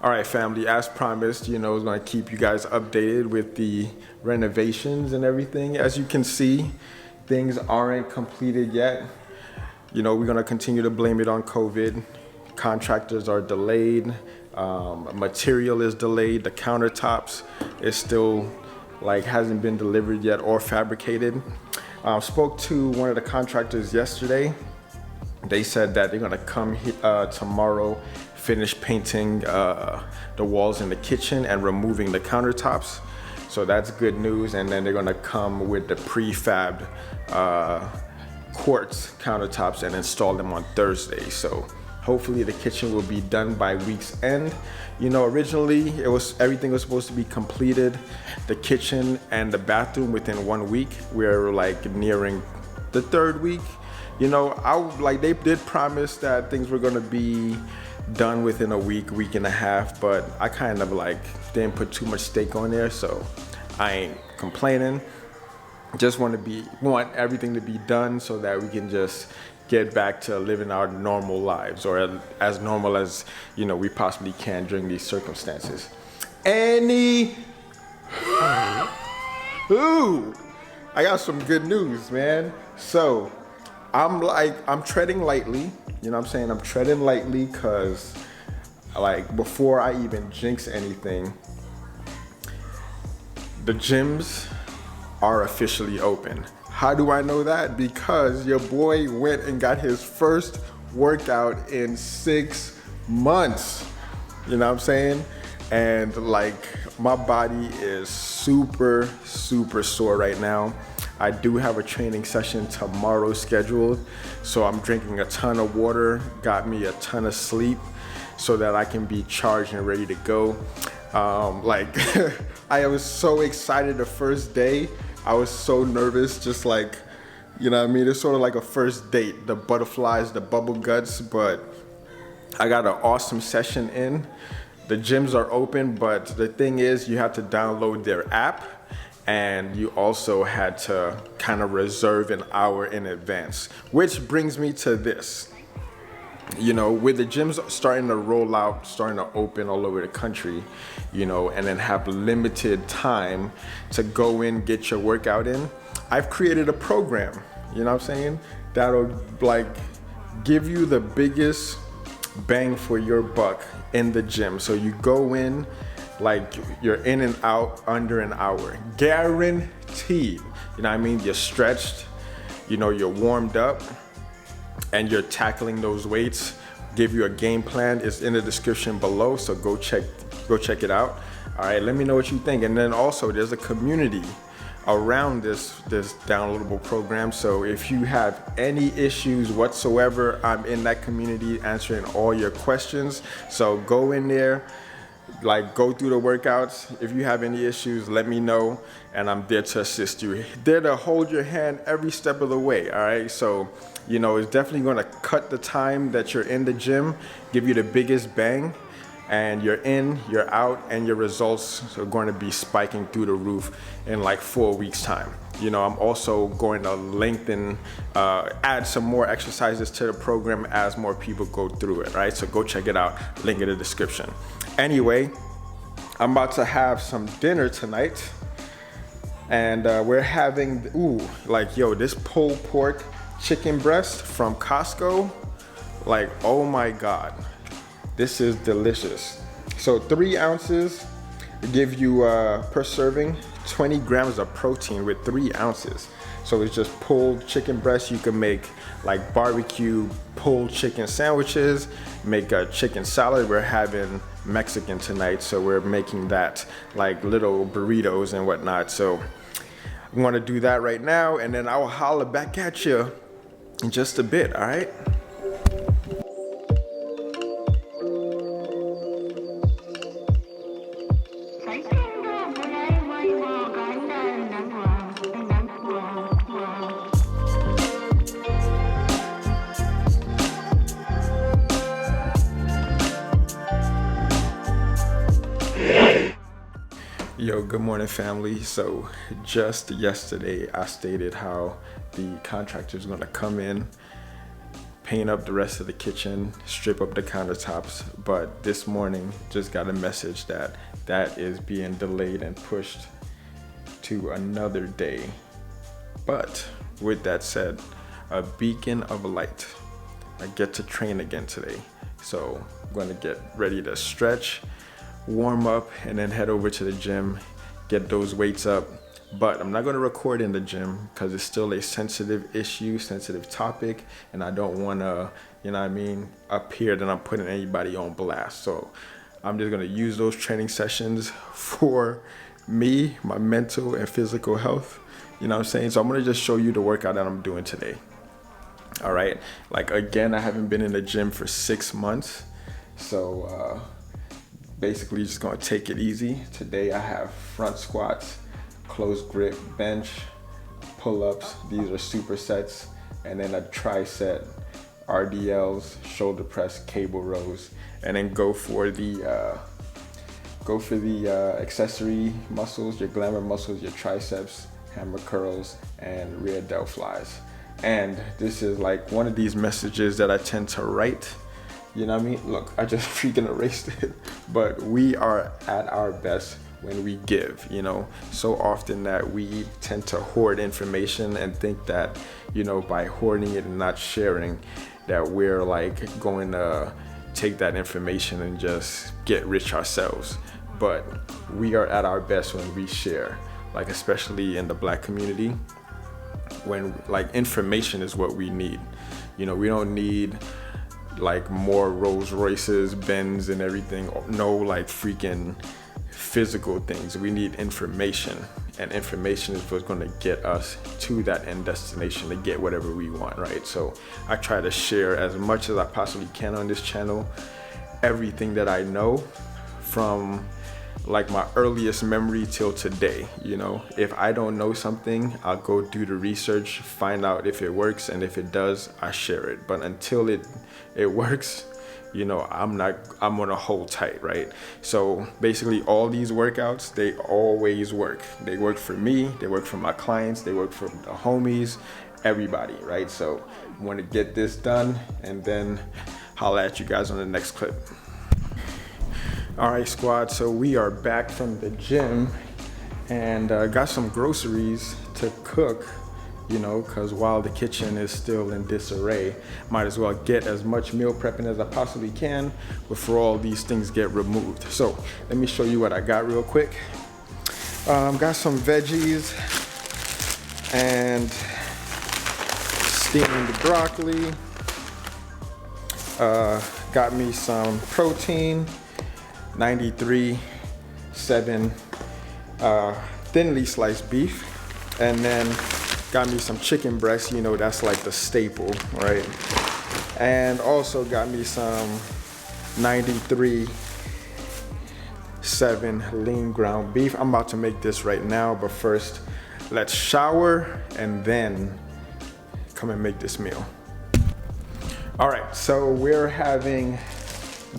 All right, family, as promised, I was going to keep you guys updated with the renovations and everything. As you can see, things aren't completed yet. We're going to continue to blame it on COVID. Contractors are delayed. Material is delayed. The countertops is still hasn't been delivered yet or fabricated. Spoke to one of the contractors yesterday. They said that they're going to come tomorrow, finish painting the walls in the kitchen and removing the countertops. So that's good news. And then they're gonna come with the prefabbed quartz countertops and install them on Thursday. So hopefully the kitchen will be done by week's end. Originally everything was supposed to be completed, the kitchen and the bathroom within 1 week. We're nearing the third week. They did promise that things were gonna be done within a week and a half, but I kind of didn't put too much stake on there, so I ain't complaining. Just want everything to be done so that we can just get back to living our normal lives, or as normal as we possibly can during these circumstances. I got some good news, man. So I'm treading lightly. I'm treading lightly because before I even jinx anything, the gyms are officially open. How do I know that? Because your boy went and got his first workout in 6 months. And my body is super sore right now. I do have a training session tomorrow scheduled, so I'm drinking a ton of water, got me a ton of sleep so that I can be charged and ready to go. I was so excited the first day. I was so nervous, just it's sort of like a first date, the butterflies, the bubble guts, but I got an awesome session in. The gyms are open, but the thing is you have to download their app, and you also had to kind of reserve an hour in advance, which brings me to this. With the gyms starting to roll out, starting to open all over the country, and then have limited time to go in, get your workout in, I've created a program, that'll give you the biggest bang for your buck in the gym. So you go in, you're in and out under an hour, guaranteed. You're stretched, you're warmed up, and you're tackling those weights. Give you a game plan. It's in the description below, so go check it out. All right, let me know what you think. And then also there's a community around this downloadable program. So if you have any issues whatsoever, I'm in that community answering all your questions. So go in there, go through the workouts. If you have any issues, let me know, and I'm there to assist you. There to hold your hand every step of the way, all right? So, it's definitely gonna cut the time that you're in the gym, give you the biggest bang, and you're in, you're out, and your results are going to be spiking through the roof in 4 weeks time. I'm also going to lengthen, add some more exercises to the program as more people go through it, right? So go check it out, link in the description. Anyway, I'm about to have some dinner tonight, and we're having, this pulled pork chicken breast from Costco. Oh my God, this is delicious. So 3 ounces give you per serving 20 grams of protein with 3 ounces. So it's just pulled chicken breast. You can make barbecue pulled chicken sandwiches, make a chicken salad. We're having Mexican tonight, so we're making that little burritos and whatnot. So I'm gonna do that right now, and then I'll holler back at you in just a bit, all right? Yo, good morning, family. So just yesterday I stated how the contractor is going to come in, paint up the rest of the kitchen, strip up the countertops. But this morning just got a message that that is being delayed and pushed to another day. But with that said, a beacon of light. I get to train again today. So I'm gonna get ready to stretch, warm up, and then head over to the gym, get those weights up. But I'm not gonna record in the gym because it's still a sensitive issue, sensitive topic, and I don't wanna, you know what I mean, appear that I'm putting anybody on blast. So I'm just gonna use those training sessions for me, my mental and physical health. You know what I'm saying? So I'm gonna just show you the workout that I'm doing today. All right, like again, I haven't been in the gym for 6 months. So basically just gonna take it easy. Today I have front squats, close grip bench, pull-ups, these are supersets, and then a tricep, RDLs, shoulder press, cable rows, and then go for the accessory muscles, your glamour muscles, your triceps, hammer curls, and rear delt flies. And this is like one of these messages that I tend to write. You know what I mean? Look, I just freaking erased it. But we are at our best when we give, you know. So often that we tend to hoard information and think that, you know, by hoarding it and not sharing, that we're like going to take that information and just get rich ourselves. But we are at our best when we share, like especially in the Black community, when like information is what we need. You know, we don't need like more Rolls Royces, Benz and everything. No like freaking physical things. We need information, and information is what's going to get us to that end destination to get whatever we want, right? So I try to share as much as I possibly can on this channel, everything that I know from like my earliest memory till today. You know, if I don't know something, I'll go do the research, find out if it works, and if it does, I share it. But until it works, you know, I'm gonna hold tight, right? So basically all these workouts, they always work. They work for me, they work for my clients, they work for the homies, everybody, right? So I want to get this done and then holla at you guys on the next clip. All right, squad, so we are back from the gym and got some groceries to cook, you know, because while the kitchen is still in disarray, might as well get as much meal prepping as I possibly can before all these things get removed. So let me show you what I got real quick. Got some veggies and steamed broccoli. Got me some protein, 93.7 thinly sliced beef, and then got me some chicken breast. You know, that's like the staple, right? And also got me some 93.7 lean ground beef. I'm about to make this right now, but first let's shower and then come and make this meal. All right, so we're having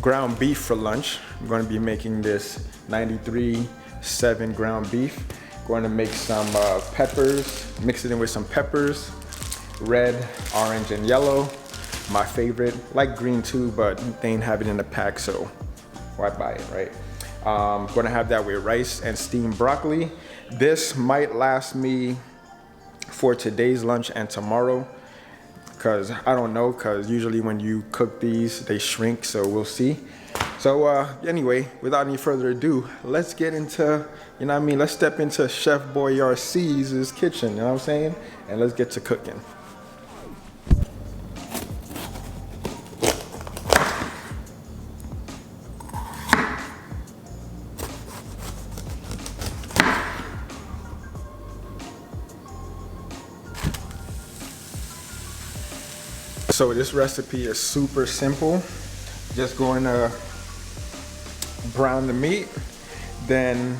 ground beef for lunch. I'm going to be making this 93.7 ground beef. Going to make some peppers, mix it in with some peppers, red, orange, and yellow. My favorite, like green too, but they ain't have it in the pack, so why buy it, right? Going to have that with rice and steamed broccoli. This might last me for today's lunch and tomorrow, because I don't know, because usually when you cook these, they shrink, so we'll see. So anyway, without any further ado, let's get into, you know what I mean, let's step into Chef Boyardee's kitchen, you know what I'm saying? And let's get to cooking. So this recipe is super simple. Just going to brown the meat, then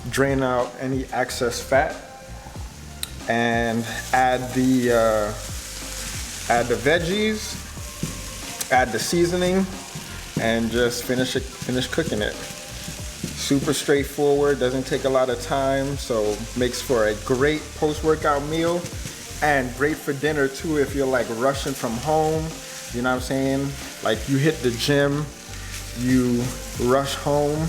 drain out any excess fat, and add the veggies, add the seasoning, and just finish cooking it. Super straightforward, doesn't take a lot of time, so makes for a great post-workout meal and great for dinner too if you're like rushing from home, You know what I'm saying? Like you hit the gym, you rush home,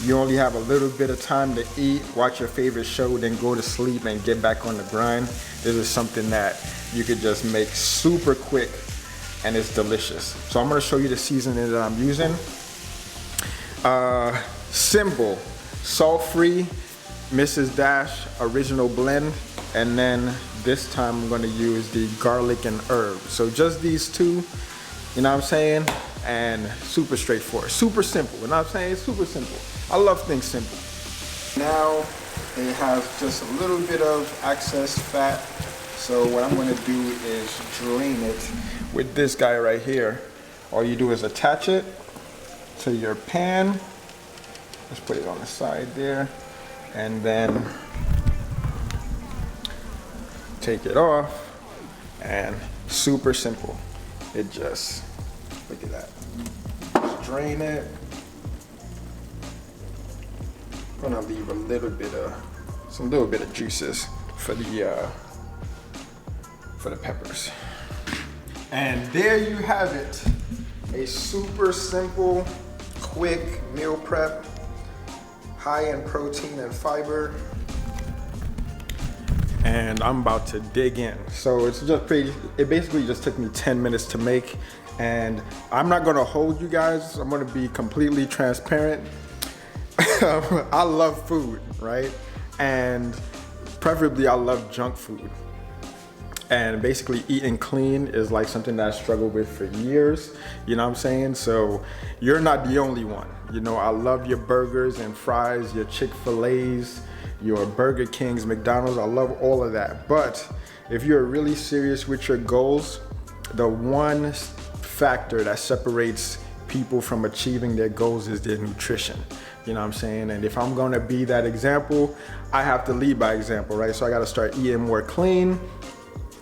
you only have a little bit of time to eat, watch your favorite show, then go to sleep and get back on the grind. This is something that you could just make super quick and it's delicious. So I'm gonna show you the seasoning that I'm using. Simple, salt-free, Mrs. Dash original blend, and then this time I'm gonna use the garlic and herb. So just these two, you know what I'm saying? And super straightforward, super simple. You know what I'm saying? It's super simple. I love things simple. Now it has just a little bit of excess fat. So what I'm gonna do is drain it with this guy right here. All you do is attach it to your pan. Just put it on the side there. And then take it off. And super simple. It just, look at that. Just drain it. I'm gonna leave a little bit of juices for the peppers. And there you have it. A super simple, quick meal prep, high in protein and fiber. And I'm about to dig in. So it's just it basically just took me 10 minutes to make. And I'm not gonna hold you guys. I'm gonna be completely transparent. I love food, right? And preferably I love junk food. And basically eating clean is like something that I struggled with for years, you know what I'm saying? So you're not the only one. You know, I love your burgers and fries, your Chick-fil-A's, your Burger Kings, McDonald's, I love all of that. But if you're really serious with your goals, the one factor that separates people from achieving their goals is their nutrition. You know what I'm saying? And if I'm gonna be that example, I have to lead by example, right? So I gotta start eating more clean.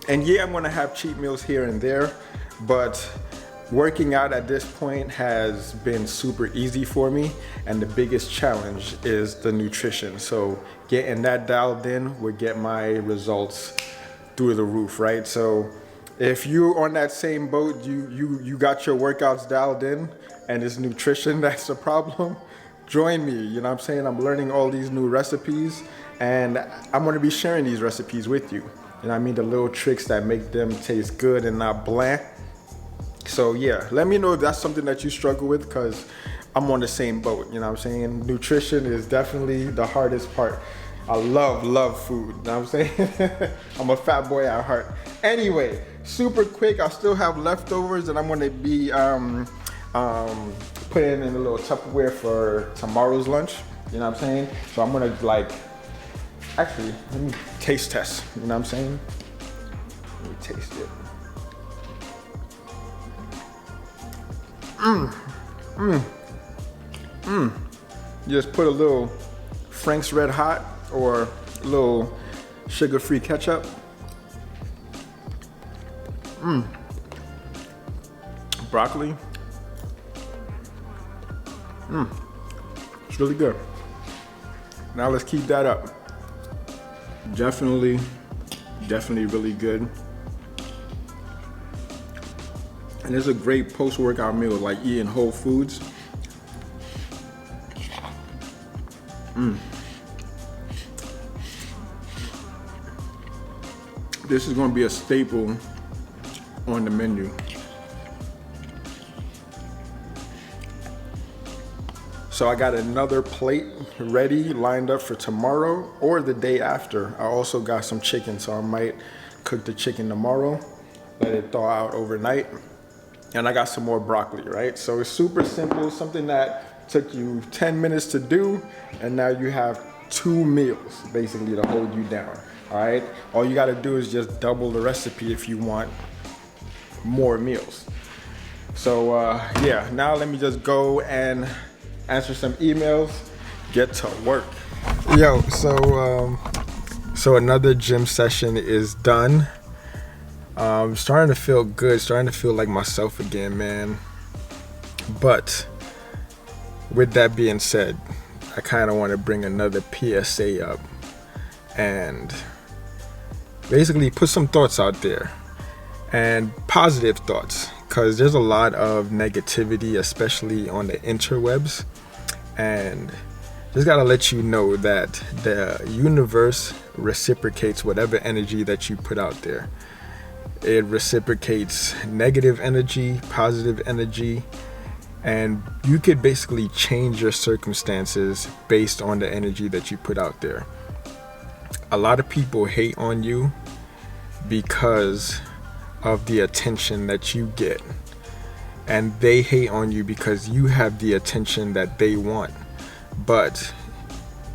And yeah, I'm gonna have cheat meals here and there, but working out at this point has been super easy for me. And the biggest challenge is the nutrition. So getting that dialed in would get my results through the roof, right? So if you're on that same boat, you got your workouts dialed in and it's nutrition that's a problem, join me, you know what I'm saying? I'm learning all these new recipes and I'm gonna be sharing these recipes with you. You know what I mean? The little tricks that make them taste good and not bland. So yeah, let me know if that's something that you struggle with, because I'm on the same boat, you know what I'm saying? Nutrition is definitely the hardest part. I love food, you know what I'm saying? I'm a fat boy at heart. Anyway, super quick, I still have leftovers that I'm gonna be putting in a little Tupperware for tomorrow's lunch, you know what I'm saying? So I'm gonna actually, let me taste test, you know what I'm saying? Let me taste it. You just put a little Frank's Red Hot or a little sugar-free ketchup. Broccoli. It's really good. Now let's keep that up. Definitely really good. And it's a great post-workout meal, like eating whole foods. This is gonna be a staple on the menu. So I got another plate ready, lined up for tomorrow or the day after. I also got some chicken, so I might cook the chicken tomorrow, let it thaw out overnight. And I got some more broccoli, right? So it's super simple, something that took you 10 minutes to do, and now you have 2 meals basically to hold you down, all right? All you gotta do is just double the recipe if you want more meals. So yeah, now let me just go and answer some emails, get to work. Yo, so another gym session is done. Starting to feel good, starting to feel like myself again, man. But with that being said, I kind of want to bring another PSA up and basically put some thoughts out there, and positive thoughts, because there's a lot of negativity, especially on the interwebs. And just gotta let you know that the universe reciprocates whatever energy that you put out there. It reciprocates negative energy, positive energy, and you could basically change your circumstances based on the energy that you put out there. A lot of people hate on you because of the attention that you get, and they hate on you because you have the attention that they want. But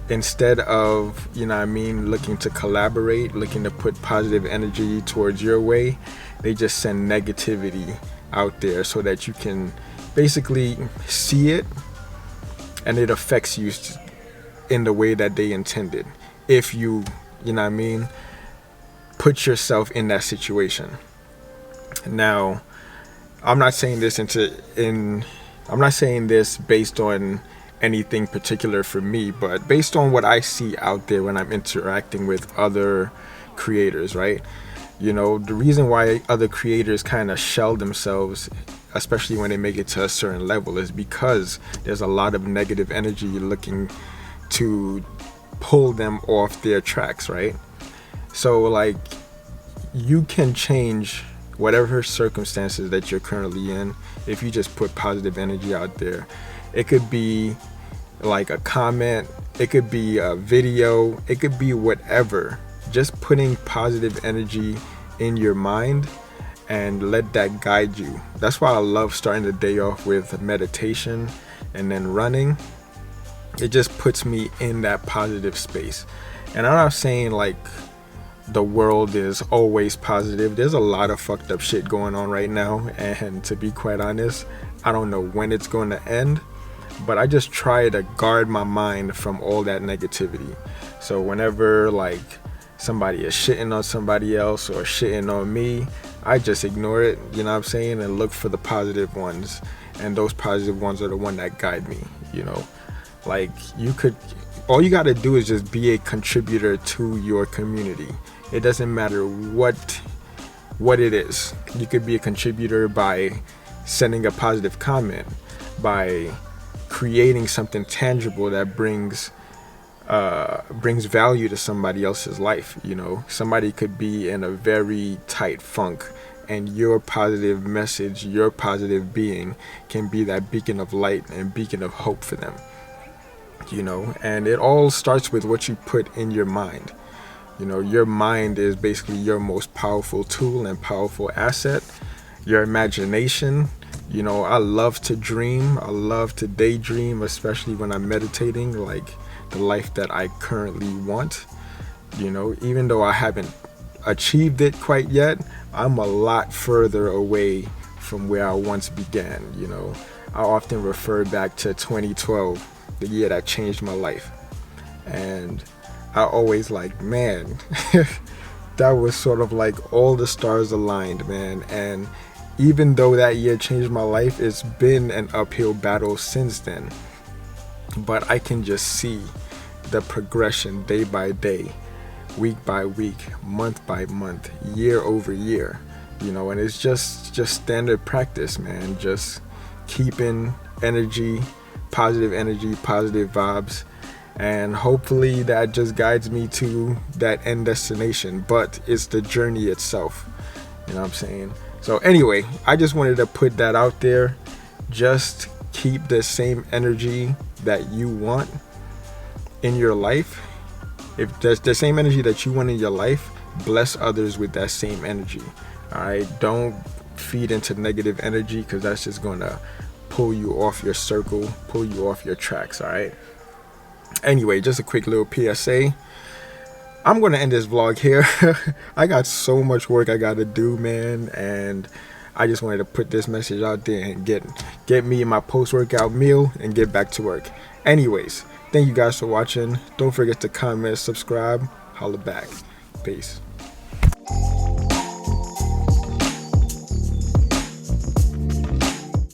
instead of, looking to collaborate, looking to put positive energy towards your way, they just send negativity out there so that you can basically see it and it affects you in the way that they intended. If you, put yourself in that situation. Now, I'm not saying this based on anything particular for me, but based on what I see out there when I'm interacting with other creators, right? The reason why other creators kind of shell themselves, especially when they make it to a certain level, is because there's a lot of negative energy looking to pull them off their tracks, right? So like, you can change whatever circumstances that you're currently in if you just put positive energy out there. It could be like a comment, it could be a video, it could be whatever. Just putting positive energy in your mind and let that guide you. That's why I love starting the day off with meditation and then running. It just puts me in that positive space. And I'm not saying like the world is always positive. There's a lot of fucked up shit going on right now, and to be quite honest, I don't know when it's going to end, but I just try to guard my mind from all that negativity. So whenever like somebody is shitting on somebody else or shitting on me, I just ignore it, and look for the positive ones. And those positive ones are the one that guide me, Like, all you got to do is just be a contributor to your community. It doesn't matter what it is. You could be a contributor by sending a positive comment, by creating something tangible that brings value to somebody else's life. Somebody could be in a very tight funk, and your positive message, your positive being can be that beacon of light and beacon of hope for them. And it all starts with what you put in your mind. Your mind is basically your most powerful tool and powerful asset. Your imagination. I love to dream. I love to daydream, especially when I'm meditating, like the life that I currently want. Even though I haven't achieved it quite yet, I'm a lot further away from where I once began. I often refer back to 2012, the year that changed my life. And I always man, that was sort of like all the stars aligned, man. And even though that year changed my life, it's been an uphill battle since then. But I can just see the progression day by day, week by week, month by month, year over year, and it's just standard practice, man. Just keeping energy, positive vibes, and hopefully that just guides me to that end destination. But it's the journey itself, what I'm saying? So anyway, I just wanted to put that out there. Just keep the same energy that you want in your life. If there's the same energy that you want in your life, bless others with that same energy. All right, don't feed into negative energy, because that's just gonna pull you off your circle, pull you off your tracks. All right. Anyway, just a quick little PSA. I'm gonna end this vlog here. I got so much work I gotta do, man, and I just wanted to put this message out there and get me my post-workout meal and get back to work. Anyways, thank you guys for watching. Don't forget to comment, subscribe, holla back. Peace.